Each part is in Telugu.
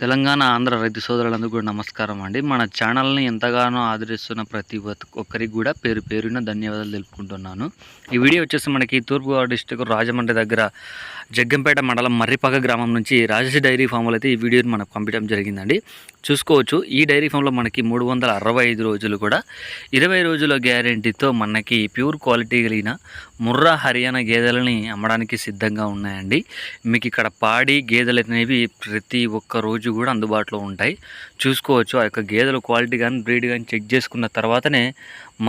తెలంగాణ, ఆంధ్ర రైతు సోదరులందరికీ కూడా నమస్కారం అండి. మన ఛానల్‌ని ఎంతగానో ఆదరిస్తున్న ప్రతి ఒక్కరికి కూడా పేరు పేరున ధన్యవాదాలు తెలుపుకుంటున్నాను. ఈ వీడియో వచ్చేసి మనకి తూర్పుగోదావరి డిస్ట్రిక్ట్ రాజమండ్రి దగ్గర జగ్గంపేట మండలం మర్రిపాక గ్రామం నుంచి రాజేష్ డైరీ ఫామ్‌లో అయితే ఈ వీడియోని మనకు పంపించడం జరిగిందండి. చూసుకోవచ్చు, ఈ డైరీ ఫామ్‌లో మనకి 365 రోజులు కూడా 20 రోజుల గ్యారెంటీతో మనకి ప్యూర్ క్వాలిటీ కలిగిన ముర్రా హర్యానా గేదెలని అమ్మడానికి సిద్ధంగా ఉన్నాయండి. మీకు ఇక్కడ పాడి గేదెలు అనేవి ప్రతి ఒక్క రోజు కూడా అందుబాటులో ఉంటాయి. చూసుకోవచ్చు, ఆ యొక్క గేదెల క్వాలిటీ కానీ బ్రీడ్ కానీ చెక్ చేసుకున్న తర్వాతనే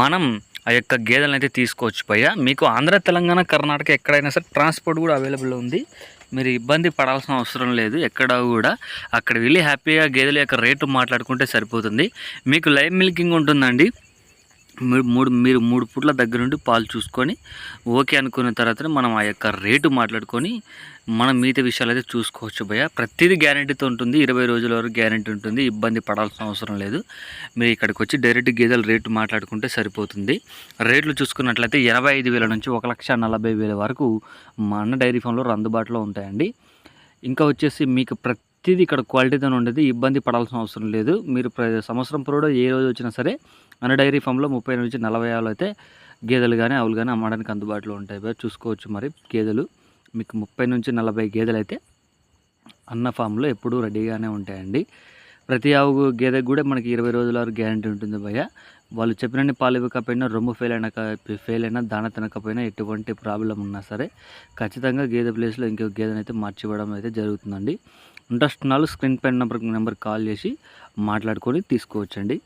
మనం ఆ యొక్క గేదెలను అయితే తీసుకోవచ్చు. పైగా మీకు ఆంధ్ర, తెలంగాణ, కర్ణాటక ఎక్కడైనా సరే ట్రాన్స్పోర్ట్ కూడా అవైలబుల్ ఉంది. మీరు ఇబ్బంది పడాల్సిన అవసరం లేదు. ఎక్కడ కూడా అక్కడ వెళ్ళి హ్యాపీగా గేదెల యొక్క రేటు మాట్లాడుకుంటే సరిపోతుంది. మీకు లైవ్ మిల్కింగ్ ఉంటుందండి. మీరు మూడు పూట్ల దగ్గర నుండి పాలు చూసుకొని ఓకే అనుకున్న తర్వాతనే మనం ఆ యొక్క రేటు మాట్లాడుకొని మనం మిగతా విషయాలు అయితే చూసుకోవచ్చు భయ్య. ప్రతిదీ గ్యారెంటీతో ఉంటుంది. 20 రోజుల వరకు గ్యారెంటీ ఉంటుంది. ఇబ్బంది పడాల్సిన అవసరం లేదు. మీరు ఇక్కడికి వచ్చి డైరెక్ట్ గేదెల రేటు మాట్లాడుకుంటే సరిపోతుంది. రేట్లు చూసుకున్నట్లయితే 85,000 నుంచి 1,40,000 వరకు మా అన్న డైరీ ఫామ్లో అందుబాటులో ఉంటాయండి. ఇంకా వచ్చేసి మీకు ప్రతిదీ ఇక్కడ క్వాలిటీతో ఉండేది, ఇబ్బంది పడాల్సిన అవసరం లేదు. మీరు సంవత్సరం పొడవునా ఏ రోజు వచ్చినా సరే అన్న డైరీ ఫామ్లో 30 నుంచి 40 ఆవులు అయితే గేదెలు కానీ ఆవులు కానీ అమ్మడానికి అందుబాటులో ఉంటాయి. చూసుకోవచ్చు, మరి గేదెలు మీకు 30 నుంచి 40 గేదెలు అయితే అన్న ఫామ్లో ఎప్పుడూ రెడీగానే ఉంటాయండి. ప్రతి ఆవు గేదెకి కూడా మనకి 20 రోజుల వరకు గ్యారంటీ ఉంటుంది భయ్య. వాళ్ళు చెప్పినన్ని పాలు ఇవ్వకపోయినా, రొమ్ము ఫెయిల్ అయినా, దాన తినకపోయినా, ఎటువంటి ప్రాబ్లం ఉన్నా సరే ఖచ్చితంగా గేదె ప్లేస్లో ఇంకొక గేదెని అయితే మార్చివ్వడం అయితే జరుగుతుందండి. ఇంట్రెస్ట్ ఉన్న వాళ్ళు స్క్రీన్ పైన నెంబర్ కాల్ చేసి మాట్లాడుకొని తీసుకోవచ్చండి.